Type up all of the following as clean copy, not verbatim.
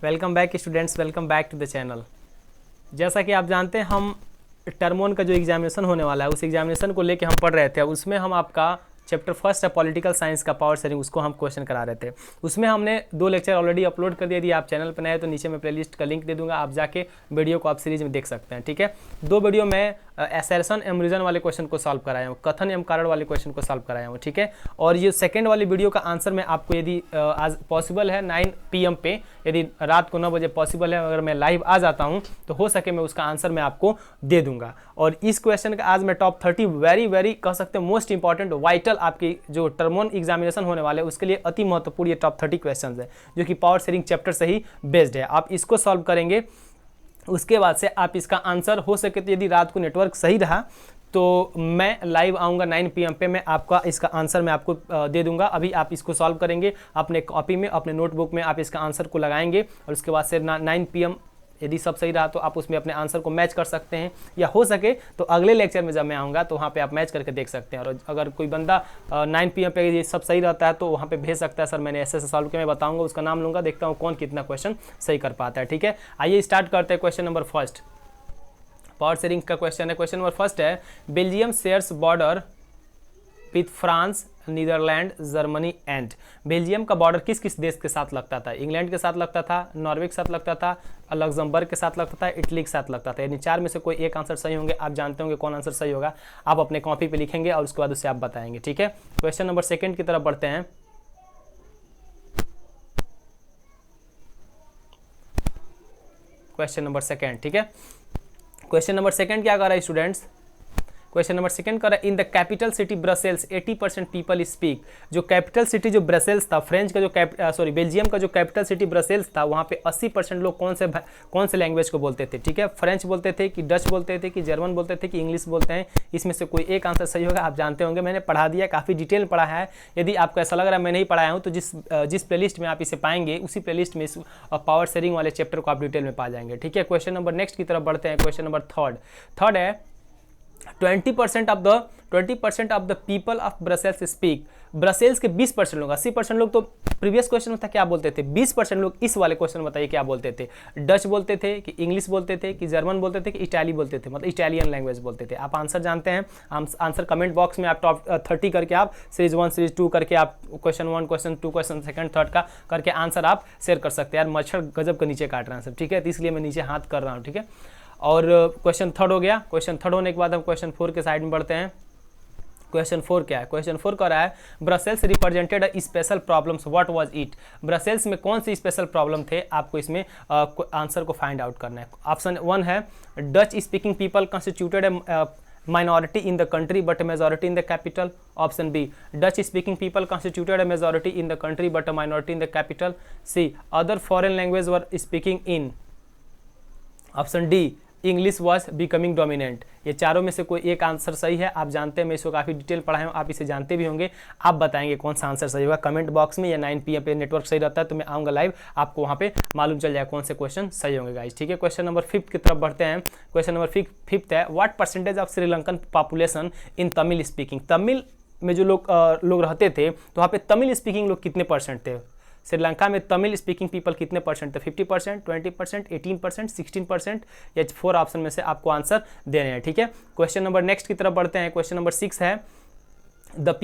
Welcome back students, welcome back to the channel. जैसा कि आप जानते हैं हम टर्म 1 का जो एग्जामिनेशन होने वाला है उस एग्जामिनेशन को लेके हम पढ़ रहे थे। उसमें हम आपका चैप्टर फर्स्ट है पॉलिटिकल साइंस का पावर शेयरिंग, उसको हम क्वेश्चन करा रहे थे। उसमें हमने 2 लेक्चर ऑलरेडी अपलोड कर दिए। यदि आप चैनल पर नए हैं तो नीचे मैं प्लेलिस्ट का लिंक दे दूंगा, आप जाके वीडियो को आप सीरीज में देख सकते हैं। ठीक है, 2 वीडियो में एसर्शन एवं रीजन वाले क्वेश्चन को सॉल्व कराया हूँ, कथन एवं कारण वाले क्वेश्चन को सॉल्व कराया हूँ। ठीक है, और ये सेकंड वाली वीडियो का आंसर मैं आपको यदि आज पॉसिबल है 9 PM पे, यदि रात को 9 बजे पॉसिबल है, अगर मैं लाइव आ जाता हूँ तो हो सके मैं उसका आंसर मैं आपको दे दूंगा। और इस क्वेश्चन का आज मैं टॉप 30 वेरी कह सकते हैं मोस्ट इंपॉर्टेंट वाइटल आपकी जो टर्म 1 एग्जामिनेशन होने वाले उसके लिए अति महत्वपूर्ण ये टॉप 30 क्वेश्चन है जो कि पावर शेयरिंग चैप्टर से ही बेस्ड है। आप इसको सॉल्व करेंगे, उसके बाद से आप इसका आंसर हो सके तो यदि रात को नेटवर्क सही रहा तो मैं लाइव आऊँगा 9 PM पे, मैं आपका इसका आंसर मैं आपको दे दूंगा। अभी आप इसको सॉल्व करेंगे अपने कॉपी में, अपने नोटबुक में आप इसका आंसर को लगाएंगे और उसके बाद से 9 PM यदि सब सही रहा तो आप उसमें अपने आंसर को मैच कर सकते हैं, या हो सके तो अगले लेक्चर में जब मैं आऊँगा तो वहाँ पे आप मैच करके देख सकते हैं। और अगर कोई बंदा 9 PM पे ये सब सही रहता है तो वहाँ पे भेज सकता है, सर मैंने ऐसे सॉल्व किया, मैं बताऊँगा, उसका नाम लूँगा, देखता हूँ कौन कितना क्वेश्चन सही कर पाता है। ठीक है, आइए स्टार्ट करते हैं। Question number first power sharing का क्वेश्चन है। क्वेश्चन नंबर फर्स्ट है, Belgium shares border with France, Netherland, Germany and. Belgium का बॉर्डर किस किस देश के साथ लगता था? इंग्लैंड के साथ लगता था, नॉर्वे के साथ लगता था, लग्जमबर्ग के साथ लगता था, इटली के साथ लगता था। यानी 4 में से कोई एक आंसर सही होंगे। आप जानते होंगे कौन आंसर सही होगा, आप अपने कॉपी पे लिखेंगे और उसके बाद उसे आप बताएंगे। ठीक है, क्वेश्चन नंबर सेकंड की तरफ बढ़ते हैं। क्वेश्चन नंबर सेकंड, ठीक है, क्वेश्चन नंबर सेकंड क्या कर रहा है स्टूडेंट्स? क्वेश्चन नंबर सेकंड कर रहा है, in the capital city Brussels 80% people speak. जो कैपिटल सिटी जो ब्रसेल्स था, फ्रेंच का जो बेल्जियम का जो कैपिटल सिटी ब्रसेल्स था, वहाँ पे 80% लोग कौन से लैंग्वेज को बोलते थे? ठीक है, फ्रेंच बोलते थे कि डच बोलते थे कि जर्मन बोलते थे कि इंग्लिश बोलते हैं? इसमें से कोई एक आंसर सही होगा। आप जानते होंगे मैंने पढ़ा दिया, काफ़ी डिटेल पढ़ा है। यदि आपको ऐसा लग रहा है मैं नहीं पढ़ाया हूँ तो जिस प्लेलिस्ट में आप इसे पाएंगे उसी प्लेलिस्ट में इस पावर शेयरिंग वाले चैप्टर को आप डिटेल में पा जाएंगे। ठीक है, क्वेश्चन नंबर नेक्स्ट की तरफ बढ़ते हैं। क्वेश्चन नंबर थर्ड है, 20% of the people of Brussels speak. Brussels के 20% लोग, 80% लोग तो प्रीवियस क्वेश्चन में था क्या बोलते थे, 20% लोग इस वाले क्वेश्चन में बताइए क्या बोलते थे? डच बोलते थे कि इंग्लिश बोलते थे कि जर्मन बोलते थे कि इटाली बोलते थे, मतलब इटालियन लैंग्वेज बोलते थे? आप आंसर जानते हैं, आंसर कमेंट बॉक्स में आप टॉप 30 करके आप सीरीज 1 सीरीज 2 करके आप question 1 question 2 question second third का करके आंसर आप शेयर कर सकते हैं। यार मच्छर गजब के नीचे काट रहे हैं सब, ठीक है, तो इसलिए मैं नीचे हाथ कर रहा हूँ। ठीक है, और क्वेश्चन थर्ड हो गया। क्वेश्चन थर्ड होने के बाद हम क्वेश्चन 4 के साइड में बढ़ते हैं। क्वेश्चन 4 क्या है? क्वेश्चन 4 कह रहा है, Brussels represented a special problems, what was it? Brussels में कौन सी स्पेशल प्रॉब्लम थे? आपको इसमें आंसर को फाइंड आउट करना है। ऑप्शन 1 है, Dutch speaking people constituted minority in the country but a majority in the capital. Option B, Dutch speaking people constituted a majority in the country but a minority in the capital. C, other foreign languages were speaking in. Option D, English was becoming dominant. ये चारों में से कोई एक answer सही है। आप जानते हैं मैं इसको काफ़ी डिटेल पढ़ाया हूँ, आप इसे जानते भी होंगे। आप बताएंगे कौन सा आंसर सही होगा कमेंट बॉक्स में, या 9 PM पे नेटवर्क सही रहता है तो मैं आऊँगा लाइव, आपको वहाँ पे मालूम चल जाएगा कौन से क्वेश्चन सही होंगे गाइस। ठीक है, क्वेश्चन नंबर 5 की तरफ बढ़ते हैं। क्वेश्चन नंबर 5 है, what percentage of Sri Lankan population in Tamil speaking. Tamil में जो लोग रहते थे तो वहाँ पे तमिल स्पीकिंग लोग कितने परसेंट थे? श्रीलंका में तमिल स्पीकिंग पीपल कितने परसेंट थे? 50%, 20%, 18%, 16%, या 4 ऑप्शन में से आपको आंसर देने हैं। ठीक है, क्वेश्चन नंबर नेक्स्ट की तरफ बढ़ते हैं। क्वेश्चन नंबर 6 है, the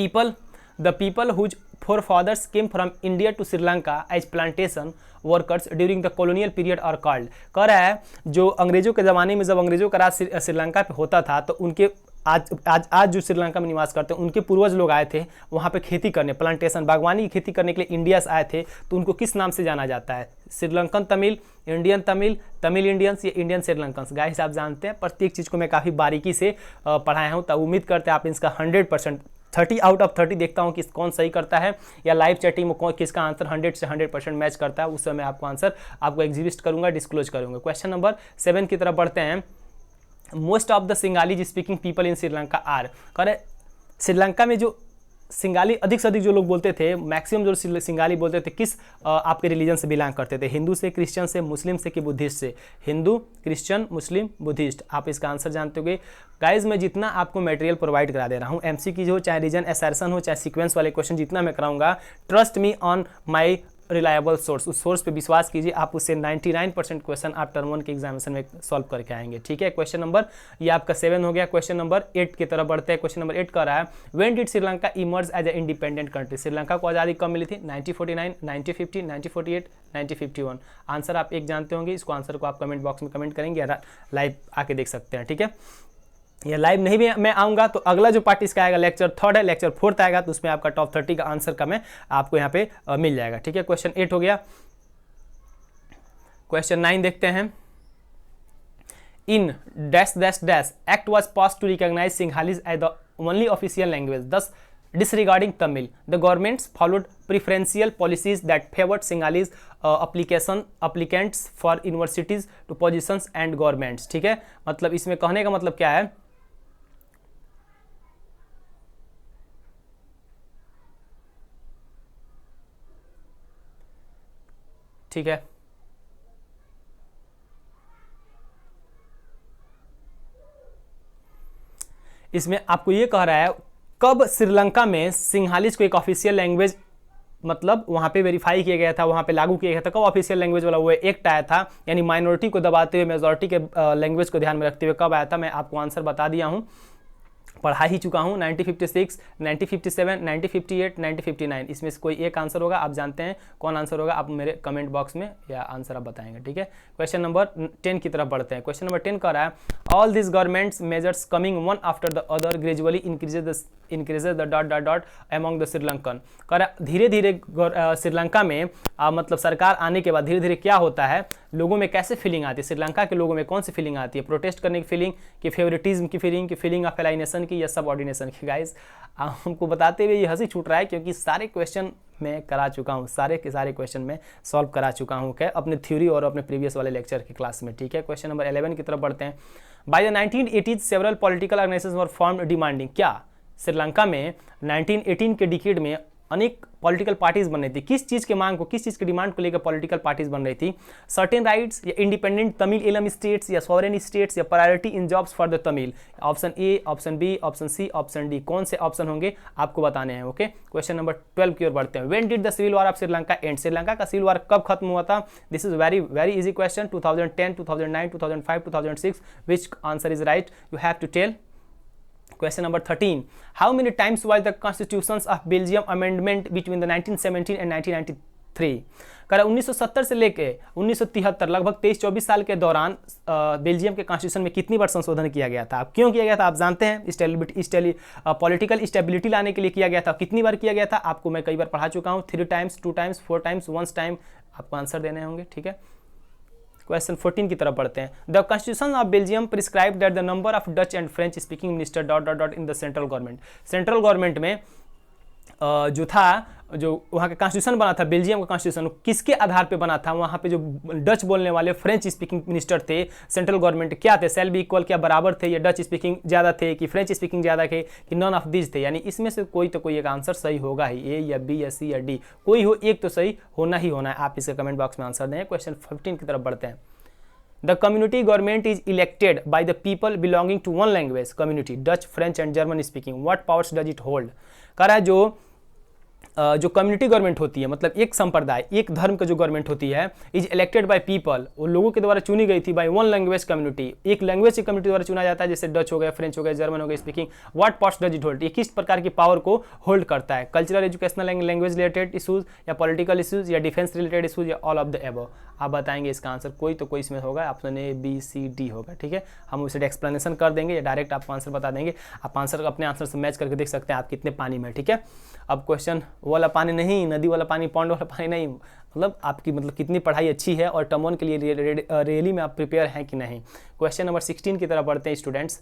people whose forefathers came from India to Sri Lanka as plantation workers during the colonial period are called। कह रहा है जो अंग्रेजों के ज़माने में जब अंग्रेजों का राज श्रीलंका पे होता था तो उनके आज जो श्रीलंका में निवास करते हैं उनके पूर्वज लोग आए थे वहाँ पे खेती करने, प्लांटेशन बागवानी की खेती करने के लिए इंडिया से आए थे, तो उनको किस नाम से जाना जाता है? श्रीलंकन तमिल, इंडियन तमिल, तमिल इंडियंस या इंडियन श्रीलंकन्स? गाइस आप जानते हैं प्रत्येक चीज़ को मैं काफ़ी बारीकी से पढ़ाया हूँ, तो उम्मीद करते हैं आप इसका 100% 30 आउट ऑफ 30 देखता हूँ कि कौन सही करता है, या लाइव चैटिंग में किसका आंसर 100 से 100% मैच करता है, उस समय आपको आंसर आपको एग्जिबिट करूँगा, डिस्क्लोज करूँगा। क्वेश्चन नंबर 7 की तरफ बढ़ते हैं। Most of the Sinhali speaking people in Sri Lanka are. कह श्रीलंका में जो सिंगाली अधिक से अधिक जो लोग बोलते थे, मैक्सिमम जो सिंगाली बोलते थे, किस आपके रिलीजन से बिलोंग करते थे? हिंदू से, क्रिश्चियन से, मुस्लिम से कि बुद्धिस्ट से? हिंदू, क्रिश्चियन, मुस्लिम, बुद्धिस्ट। आप इसका आंसर जानते होंगे। गाइज मैं जितना आपको मटेरियल प्रोवाइड करा दे रहा हूँ, एमसीक्यू हो चाहे रीजन एसर्शन हो चाहे सीक्वेंस वाले क्वेश्चन जितना मैं कराऊंगा, trust me on my reliable source, उस सोर्स पे विश्वास कीजिए, आप उससे 99% क्वेश्चन आप टर्म 1 के एग्जामिनेशन में सॉल्व करके आएंगे। ठीक है, क्वेश्चन नंबर ये आपका 7 हो गया। क्वेश्चन नंबर 8 की तरफ बढ़ते हैं। क्वेश्चन नंबर 8 कह रहा है when did Sri Lanka emerge as a independent country? Sri Lanka को आज़ादी कब मिली थी? 1949, 1950, 1948, 1951। आंसर आप एक जानते होंगे, इसको आंसर को आप कमेंट बॉक्स में कमेंट करेंगे या लाइव आके देख सकते हैं। ठीक है, ये लाइव नहीं भी मैं आऊँगा तो अगला जो पार्ट इसका आएगा लेक्चर 3 है, लेक्चर 4 आएगा तो उसमें आपका टॉप 30 का आंसर का मैं आपको यहाँ पे मिल जाएगा। ठीक है, क्वेश्चन 8 हो गया। क्वेश्चन 9 देखते हैं। In dash dash dash act was pass to recognise Sinhalese as the only official language, thus disregarding Tamil. The governments followed preferential policies that favored Sinhalese applicants for universities to positions and governments. ठीक है, मतलब इसमें कहने का मतलब क्या है? ठीक है, इसमें आपको ये कह रहा है कब श्रीलंका में सिंघालीज को एक ऑफिशियल लैंग्वेज मतलब वहां पे वेरीफाई किया गया था, वहां पे लागू किया गया था, कब ऑफिशियल लैंग्वेज वाला वो एक्ट आया था, यानी माइनॉरिटी को दबाते हुए मेजॉरिटी के लैंग्वेज को ध्यान में रखते हुए कब आया था? मैं आपको आंसर बता दिया हूं, पढ़ा ही चुका हूँ। 1956, 1957, 1958, 1959, इसमें से कोई एक आंसर होगा। आप जानते हैं कौन आंसर होगा, आप मेरे कमेंट बॉक्स में या आंसर आप बताएंगे। ठीक है, क्वेश्चन नंबर 10 की तरफ बढ़ते हैं। क्वेश्चन नंबर 10 कह रहा है all this governments measures coming one after the other gradually increases the dot dot dot among the Sri Lankan. कह रहा धीरे धीरे श्रीलंका में मतलब सरकार आने के बाद धीरे धीरे क्या होता है, लोगों में कैसे फीलिंग आती है, श्रीलंका के लोगों में कौन सी फीलिंग आती है? प्रोटेस्ट करने की फीलिंग, कि फेवरेटिज्म की फीलिंग, कि फीलिंग ऑफ एलाइनेशन की, या सबऑर्डिनेशन की? गाइस हमको बताते हुए ये हंसी छूट रहा है क्योंकि सारे क्वेश्चन मैं करा चुका हूँ, सारे के सारे क्वेश्चन मैं सॉल्व करा चुका हूँ क्या अपने थ्योरी और अपने प्रीवियस वाले लेक्चर की क्लास में। ठीक है, क्वेश्चन नंबर 11 की तरफ बढ़ते हैं। By the 1980s several political organisations were formed demanding, क्या श्रीलंका में 1918 के डिकेड में अनेक पॉलिटिकल पार्टीज बन रही थी, किस चीज़ के मांग को, किस चीज़ की डिमांड को लेकर पॉलिटिकल पार्टीज बन रही थी? सर्टेन राइट्स, या इंडिपेंडेंट तमिल एलम स्टेट्स, या सॉवरेन स्टेट्स, या priority in jobs for the Tamil? Option A, option B, option C, option D, कौन से ऑप्शन होंगे आपको बताने हैं। ओके, क्वेश्चन नंबर 12 की ओर बढ़ते हैं। When did the civil war of Sri Lanka end? Sri Lanka का सिविल वॉर कब खत्म हुआ था? This is very very easy question. 2010, 2009, 2005, 2006, which answer is right? You have to tell. Question number 13. How many times was the constitutions of Belgium amendment between the 1917 and 1993? कह 1970 से लेके 1973 लगभग 23-24 साल के दौरान बेल्जियम के कॉन्स्टिट्यूशन में कितनी बार संशोधन किया गया था? क्यों किया गया था आप जानते हैं? पॉलिटिकल स्टेबिलिटी लाने के लिए किया गया था। कितनी बार किया गया था आपको मैं कई बार पढ़ा चुका हूँ। 3 टाइम्स, 2 टाइम्स, 4 टाइम्स, 1 टाइम। आपको आंसर देने होंगे। ठीक है, क्वेश्चन 14 की तरफ बढ़ते हैं। The constitution of Belgium prescribe that the number of Dutch and French speaking minister dot dot dot in the central government. Central government में जो था, जो वहाँ का कॉन्स्टिट्यूशन बना था, बेल्जियम का कॉन्स्टिट्यूशन किसके आधार पे बना था? वहाँ पे जो डच बोलने वाले फ्रेंच स्पीकिंग मिनिस्टर थे सेंट्रल गवर्नमेंट, क्या थे? सेल बी इक्वल, क्या बराबर थे? या डच स्पीकिंग ज़्यादा थे कि फ्रेंच स्पीकिंग ज़्यादा थे कि नॉन ऑफ दीज थे? यानी इसमें से कोई तो कोई एक आंसर सही होगा ही, ए या बी या सी या डी, कोई हो एक तो सही होना ही होना है। आप इसके कमेंट बॉक्स में आंसर दें। क्वेश्चन 15 की तरफ बढ़ते हैं। The community government is elected by the people belonging to one language community, Dutch, French and German speaking. What powers does it hold? कह रहा है जो कम्युनिटी गवर्नमेंट होती है, मतलब एक संप्रदाय, एक धर्म का जो गवर्नमेंट होती है, इज इलेक्टेड बाय पीपल, वो लोगों के द्वारा चुनी गई थी, बाय वन लैंग्वेज कम्युनिटी, एक लैंग्वेज की कम्युनिटी द्वारा चुना जाता है, जैसे डच हो गया, फ्रेंच हो गया, जर्मन हो गया speaking. What powers does it hold? ये किस प्रकार की पावर को होल्ड करता है? Cultural, educational, language related issues, या पॉलिटिकल इशूज, या डिफेंस रिलेटेड इशूज, या ऑल ऑफ द एबव? आप बताएंगे इसका आंसर। कोई तो कोई इसमें होगा, option A, B, C, D होगा। ठीक है, हम उसे एक्सप्लेनेशन कर देंगे या डायरेक्ट आपको आंसर बता देंगे। आप आंसर अपने आंसर से मैच करके देख सकते हैं आप कितने पानी में। ठीक है, अब क्वेश्चन वाला पानी नहीं, नदी वाला पानी, पॉन्ड वाला पानी नहीं, मतलब आपकी कितनी पढ़ाई अच्छी है और टर्म 1 के लिए रियली में आप प्रिपेयर हैं कि नहीं। क्वेश्चन नंबर 16 की तरफ बढ़ते हैं students.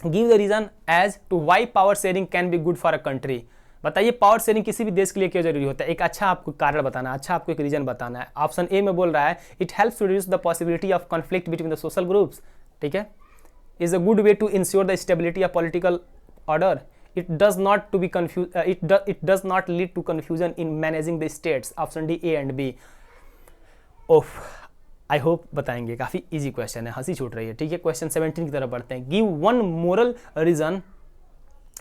Give the reason as to why power sharing can be good for a country. बताइए पावर शेयरिंग किसी भी देश के लिए क्यों जरूरी होता है? एक अच्छा आपको कारण बताना है, अच्छा आपको एक रीजन बताना है। ऑप्शन ए में बोल रहा है it helps to reduce the possibility of conflict between the social groups. ठीक है, is a good way to ensure the stability of political order. It does not to be confused. It does not lead to confusion in managing the states. Option D, A and B. Of, I hope बताएंगे। काफी easy question है, हंसी छूट रही है। ठीक है, question 17 की तरफ बढ़ते हैं। गिव वन मोरल रीजन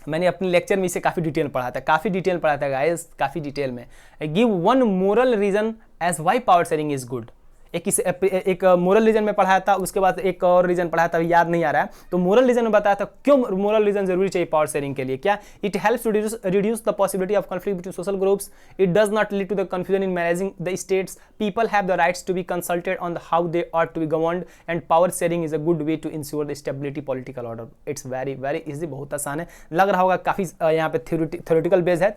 मैंने अपने लेक्चर में इसे काफ़ी डिटेल पढ़ा था गाइस, काफ़ी डिटेल में। Give one moral reason as why power sharing is good. एक मोरल रीजन में पढ़ाया था, उसके बाद एक और रीजन पढ़ाया था, याद नहीं आ रहा है, तो मोरल रीजन में बताया था क्यों मोरल रीजन जरूरी चाहिए पावर शेयरिंग के लिए। क्या? It helps to reduce the possibility of conflict between social groups, it does not lead to the confusion in managing the states, people have the rights to be consulted on how they are to be governed, and power sharing is a good way to ensure the stability political order. It's very very easy, बहुत आसान है। लग रहा होगा काफी यहाँ पे theoretical base है,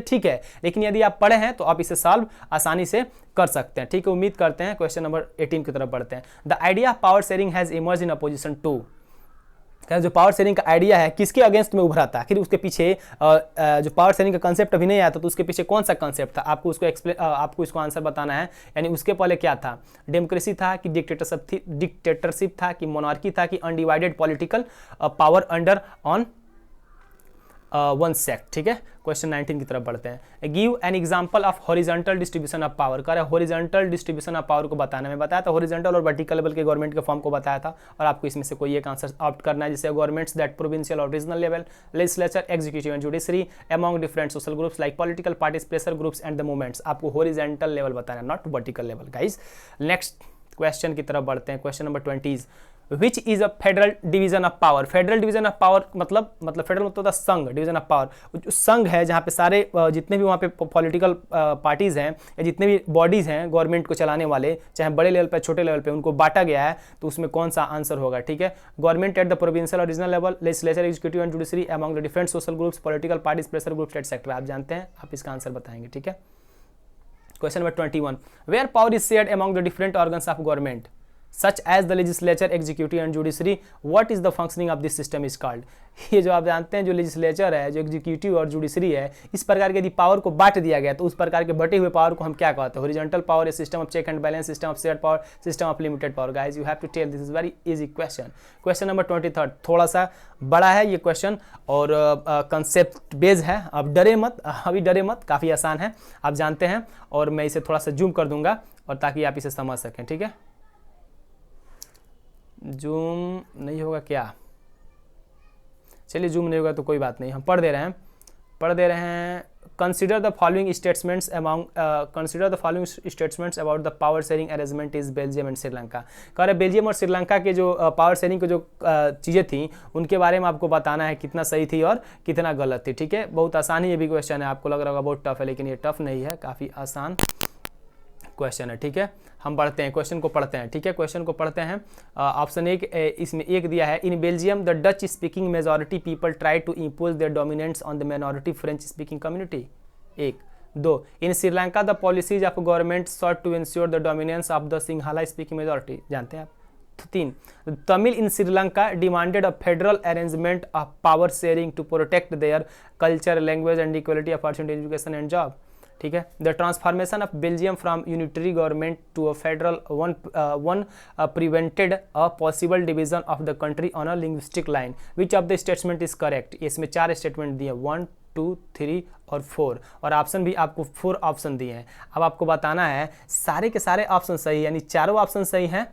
ठीक है, लेकिन यदि आप पढ़े हैं तो आप इसे सॉल्व आसानी से कर सकते हैं। ठीक है, उम्मीद करते हैं। क्वेश्चन नंबर 18 की तरफ बढ़ते हैं। The idea of power sharing has emerge in opposition to. जो पावर शेयरिंग का आइडिया है किसके अगेंस्ट में उभरा था? आखिर उसके पीछे जो पावर शेयरिंग का कंसेप्ट अभी नहीं आया था, तो उसके पीछे कौन सा कंसेप्ट था? आपको इसको आंसर बताना है। यानी उसके पहले क्या था? डेमोक्रेसी था कि डिक्टेटरशिप था कि मोनार्की था कि undivided political power under on one sect. ठीक है, क्वेश्चन 19 की तरफ बढ़ते हैं। Give an example of horizontal distribution of power. कह रहा है हॉरिजॉन्टल डिस्ट्रीब्यूशन ऑफ पावर को बताना। मैं बताया था हॉरिजॉन्टल और वर्टिकल लेवल के गवर्नमेंट के फॉर्म को बताया था, और आपको इसमें से कोई एक आंसर ऑप्ट करना है, जैसे गवर्नमेंट्स दैट प्रोविंशियल और regional level, legislature, executive and judiciary, among different social groups like political parties, pressure groups and the movements. आपको हॉरिजॉन्टल लेवल बताना है, not vertical level guys. Next question की तरफ बढ़ते हैं। Question number 20 which is a federal division of power. Federal division of power मतलब federal मतलब होता है संघ, डिवीजन ऑफ पावर जो संघ है, जहाँ पे सारे जितने भी वहाँ पे पॉलिटिकल पार्टीज हैं या जितने भी बॉडीज हैं गवर्नमेंट को चलाने वाले, चाहे बड़े लेवल पे छोटे लेवल पे, उनको बांटा गया है, तो उसमें कौन सा आंसर होगा? ठीक है, गवर्नमेंट एट द प्रोविंशियल और regional level, legislature, executive and judiciary, among the different social groups, political parties, pressure groups etcetera. आप जानते हैं, आप इसका आंसर बताएंगे। ठीक है, question number 21 where power is shared among the different organs of government such as the legislature, executive and judiciary, what is the functioning of this system is called। ये जो आप जानते हैं, जो लेजिस्लेचर है, जो एग्जीक्यूटिव और जुडिशरी है, इस प्रकार के यदि पावर को बांट दिया गया तो उस प्रकार के बटे हुए पावर को हम क्या कहते हैं? Horizontal power, system of check and balance, system of shared power, system of limited power. Guys you have to tell, this is very easy question. Question number 23 थोड़ा सा बड़ा है ये क्वेश्चन और कंसेप्ट बेस्ड है। अब डरे मत, अभी डरे मत, काफ़ी आसान है, आप जानते हैं, और मैं इसे थोड़ा सा जूम कर दूंगा और ताकि आप इसे समझ सकें। ठीक है, जूम नहीं होगा क्या? चलिए, जूम नहीं होगा तो कोई बात नहीं, हम पढ़ दे रहे हैं। Consider the following statements about the power sharing arrangement is Belgium and Sri Lanka. कह रहे बेल्जियम और श्रीलंका के जो पावर शेयरिंग की जो चीज़ें थी, उनके बारे में आपको बताना है कितना सही थी और कितना गलत थी। ठीक है, बहुत आसान ही ये भी क्वेश्चन है, आपको लग रहा होगा बहुत टफ है, लेकिन ये टफ नहीं है, काफ़ी आसान क्वेश्चन है। ठीक है, हम पढ़ते हैं, क्वेश्चन को पढ़ते हैं। ठीक है, क्वेश्चन को पढ़ते हैं। ऑप्शन एक, इसमें एक दिया है, in Belgium the Dutch speaking majority people try to impose their dominance on the minority French speaking community. एक, दो, in Sri Lanka the policies of government sought to ensure the dominance of the Sinhala speaking majority. जानते हैं आप। तीन, Tamil in Sri Lanka demanded a federal arrangement of power sharing to protect their culture, language and equality opportunity education and job. ठीक है, the transformation of Belgium from unitary government to a federal one prevented a possible division of the country on a linguistic line, which of the statement is correct. इसमें 4 statement दिए, 1, 2, 3 और 4, और option भी आपको 4 option दिए हैं। अब आपको बताना है सारे के सारे ऑप्शन सही, यानी चारों ऑप्शन सही हैं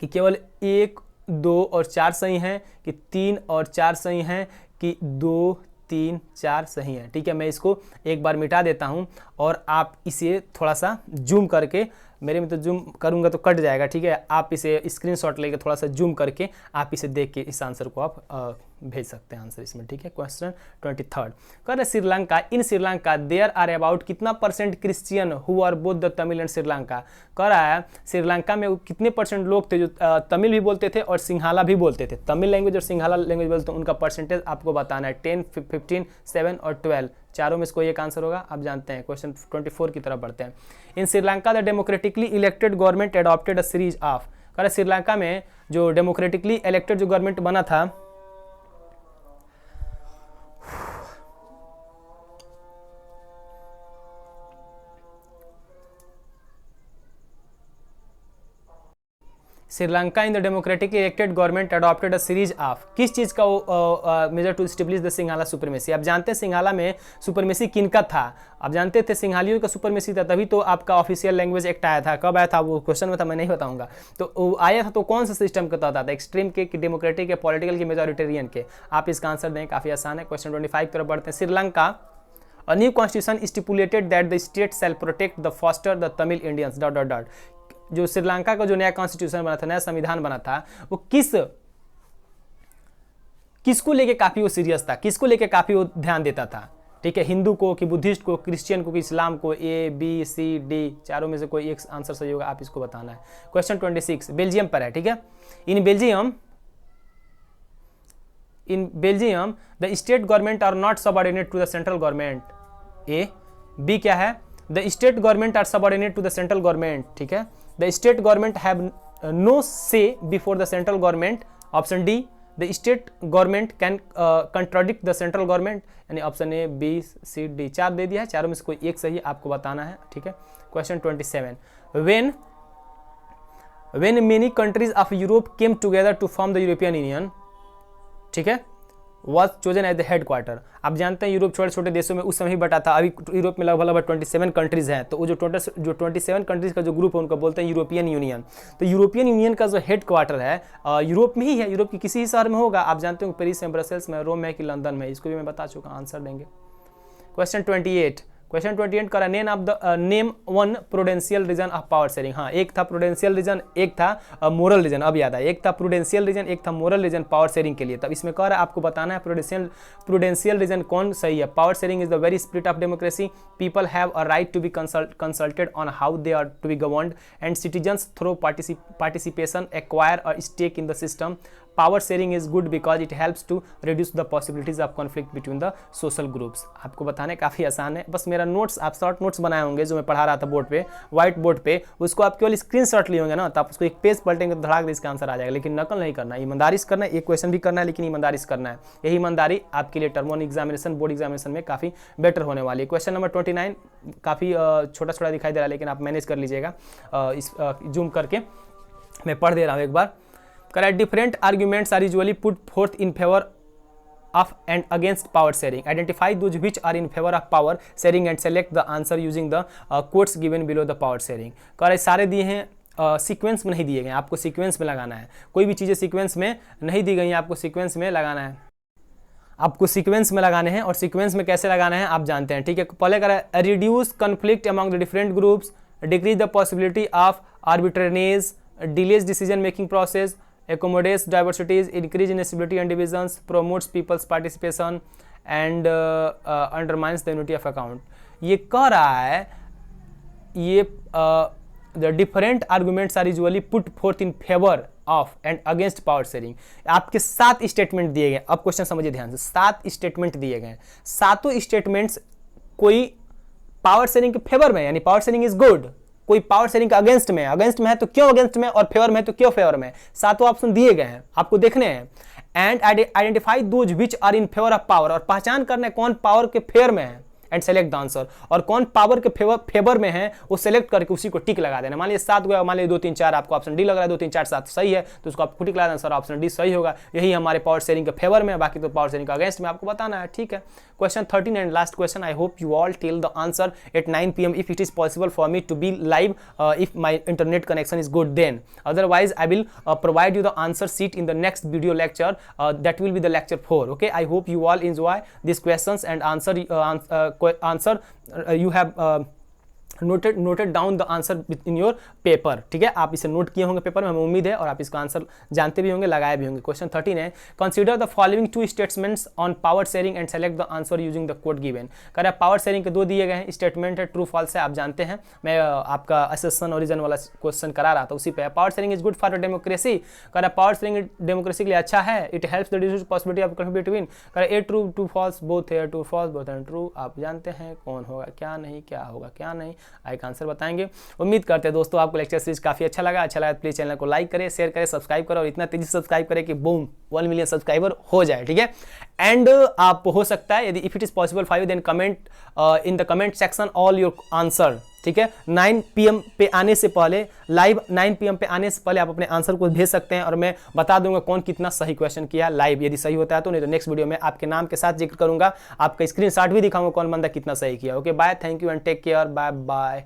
कि केवल 1, 2 और 4 सही हैं, कि 3 और 4 सही हैं, कि 2, 3, 4 सही है। ठीक है, मैं इसको एक बार मिटा देता हूं और आप इसे थोड़ा सा जूम करके, मेरे में तो जूम करूंगा तो कट जाएगा। ठीक है, आप इसे स्क्रीनशॉट लेके थोड़ा सा जूम करके आप इसे देख के इस आंसर को आप भेज सकते हैं आंसर इसमें। ठीक है, क्वेश्चन 23 कह रहे Sri Lanka, in Sri Lanka there are about कितना % Christian who are both the Tamil and Sri Lanka. कह रहा है श्रीलंका में कितने % लोग थे जो तमिल भी बोलते थे और सिंहाला भी बोलते थे। तमिल लैंग्वेज और सिंहाला लैंग्वेज बोलते हैं, उनका परसेंटेज आपको बताना है। 10, 15, 7 और 12, चारों में से कोई एक आंसर होगा, आप जानते हैं। क्वेश्चन 24 की तरफ बढ़ते हैं। In Sri Lanka the democratically elected government adopted a series of. कह रहे श्रीलंका में जो डेमोक्रेटिकली इलेक्टेड जो गवर्नमेंट बना था, Sri Lanka in the democratic elected government adopted a series of, किस चीज़ का measure to establish the Sinhala supremacy. आप जानते हैं सिंघाला में सुपरमेसी किनका था, आप जानते थे सिंघालियों का सुपरमेसी था, तभी तो आपका ऑफिशियल लैंग्वेज एक्ट आया था। कब आया था वो क्वेश्चन में था, मैं नहीं बताऊंगा। तो आया था तो कौन सा सिस्टम का था, एक्सट्रीम के, डेमोक्रेटिक के, पॉलिटिकल के, मेजोरिटेरियन के। आप इसका आंसर दें, काफ़ी आसान है। क्वेश्चन 25 की तरफ बढ़ते हैं। Sri Lanka A new constitution stipulated that the state shall protect the foster the Tamil Indians ... जो श्रीलंका का जो नया कॉन्स्टिट्यूशन बना था, नया संविधान बना था, वो किसको लेके काफी वो सीरियस था, किसको लेके काफी वो ध्यान देता था, ठीक है, हिंदू को कि बुद्धिस्ट को, क्रिश्चियन को कि इस्लाम को। A B C D चारों में से कोई एक आंसर सही होगा, आप इसको बताना है। क्वेश्चन 26 बेल्जियम पर है, ठीक है। In Belgium the state government are not subordinate to the central government. A B क्या है, the state government are subordinate to the central government, ठीक है। The state government have no say before the central government. Option D, the state government can contradict the central government. यानी option A B C D, चार दे दिया है, चारों में से कोई एक सही आपको बताना है, ठीक है। Question 27 when many countries of Europe came together to form the European Union, ठीक है, was chosen as the headquarter। आप जानते हैं यूरोप छोटे छोटे देशों में उस समय ही बटा था, अभी यूरोप में लगभग 27 कंट्रीज हैं, तो वो जो 27 कंट्रीज का जो ग्रुप है उनको बोलते हैं यूरोपियन यूनियन। तो यूरोपियन यूनियन का जो हेड क्वार्टर है यूरोप में ही है, यूरोप के किसी ही शहर में होगा। आप जानते हो पेरिस में, ब्रसेल्स में, रोम में कि लंदन में, इसको भी मैं बता चुका, आंसर देंगे। क्वेश्चन 28 का name one prudential reason of power sharing. हाँ, एक था प्रूडेंशियल रीजन, एक था मोरल रीजन, अब याद आया, एक था प्रूडेंशियल रीजन, एक था मोरल रीजन पावर शेयरिंग के लिए। तब इसमें कह रहा है आपको बताना है प्रूडेंशियल रीजन कौन सही है। Power sharing is the very spirit of democracy, people have a right to be consulted on how they are to be governed and citizens through participation acquire a stake in the system. Power sharing is good because it helps to reduce the possibilities of conflict between the social groups. आपको बताने काफ़ी आसान है, बस मेरा notes आप short notes बनाए होंगे जो मैं पढ़ा रहा था बोर्ड पे, व्हाइट बोर्ड पे, उसको आप केवल स्क्रीनशॉट लिए होंगे ना, तो आप उसको एक पेज पलटेंगे तो धड़ाक इसका आंसर आ जाएगा। लेकिन नकल नहीं करना, ईमानदारी से करना है, एक क्वेश्चन भी करना है लेकिन ईमानदारी से करना है। यही ईमानदारी आपके लिए टर्म 1 एग्जामिनेशन, बोर्ड एग्जामिनेशन में काफ़ी बेटर होने वाली है। क्वेश्चन नंबर 29 काफ़ी छोटा छोटा दिखाई दे रहा है, लेकिन आप मैनेज कर लीजिएगा, इस जूम करके मैं पढ़ दे रहा हूँ एक बार। Correct, different arguments are usually put forth in favor of and against power sharing. Identify those which are in favor of power sharing and select the answer using the quotes given below the power sharing. Correct, सारे दिए हैं, sequence में नहीं दिए गए, आपको sequence में लगाना है। कोई भी चीज़ें सीक्वेंस में नहीं दी गई हैं, आपको सीक्वेंस में लगाना है, आपको सीक्वेंस में लगाने हैं। और सीक्वेंस में कैसे लगाना है आप जानते हैं, ठीक है। पहले करें reduce conflict among the different groups, decrease the possibility of arbitrariness, delays decision making process, accommodates diversities, increase in stability and divisions, promotes people's participation and undermines the unity of account। ये कह रहा है ये the different arguments are usually put forth in favor of and against power sharing। आपके 7 statement दिए गए, अब question समझिए ध्यान से, 7 स्टेटमेंट दिए गए, सातों स्टेटमेंट्स कोई पावर शेयरिंग के फेवर में, यानी पावर शेयरिंग इज गुड, कोई पावर शेयरिंग का अगेंस्ट में है तो क्यों अगेंस्ट में, और फेवर में है तो क्यों फेवर में। सातों ऑप्शन दिए गए हैं, आपको देखने हैं। And identify those which are in favour of power, और पहचान करना है कौन पावर के फेवर में है, एंड सेलेक्ट द आंसर, और कौन पावर के फेवर में है वो सेलेक्ट करके उसी को टिक लगा देना। मान लीजिए 7 गया, मान लीजिए 2 3 4 आपको ऑप्शन डी लग रहा है, 2 3 4 7 सही है, तो उसको आपको टिक लगा देना, सर ऑप्शन डी सही होगा, यही हमारे पावर शेयरिंग के फेवर में है, बाकी तो पावर शेयरिंग का अगेंस्ट में आपको बताना है, ठीक है। Question 13 and last question, I hope you all tell the answer at 9 PM if it is possible for me to be live, if my internet connection is good, then otherwise I will provide you the answer sheet in the next video lecture, that will be the lecture 4, okay। I hope you all enjoy these questions and answer you have noted down the answer in your paper, ठीक है। आप इसे note किए होंगे paper में, हमें उम्मीद है, और आप इसका आंसर जानते भी होंगे, लगाए भी होंगे। क्वेश्चन 13 है, consider the following 2 statements on power sharing and select the answer using the code given. कह रहा है पावर शेयरिंग के 2 दिए गए हैं स्टेटमेंट है, ट्रू फॉल्स है, आप जानते हैं, मैं आपका असेसन ओरिजिन वाला क्वेश्चन करा रहा था उसी पे। Power sharing is good for democracy, कह रहा है पावर शेयरिंग डेमोक्रेसी के लिए अच्छा है, it helps the reduce possibility of conflict between. कह रहा है A true to false both है, true false both and true. आप जानते हैं कौन होगा क्या नहीं, क्या होगा क्या नहीं, आई का आंसर बताएंगे। उम्मीद करते हैं दोस्तों आपको लेक्चर सीरीज काफी अच्छा लगा तो प्लीज चैनल को लाइक करें, शेयर करें, सब्सक्राइब करें, और इतना तेजी से सब्सक्राइब करें कि बूम 1 मिलियन सब्सक्राइबर हो जाए, ठीक है। एंड आप हो सकता है यदि if it is possible for you then comment in the comment section all your answer, ठीक है। 9 PM पे आने से पहले, लाइव 9 PM पे आने से पहले आप अपने आंसर को भेज सकते हैं और मैं बता दूंगा कौन कितना सही क्वेश्चन किया लाइव, यदि सही होता है तो, नहीं तो नेक्स्ट वीडियो में आपके नाम के साथ जिक्र करूंगा, आपका स्क्रीनशॉट भी दिखाऊंगा कौन बंदा कितना सही किया। Okay bye, thank you and take care, bye bye.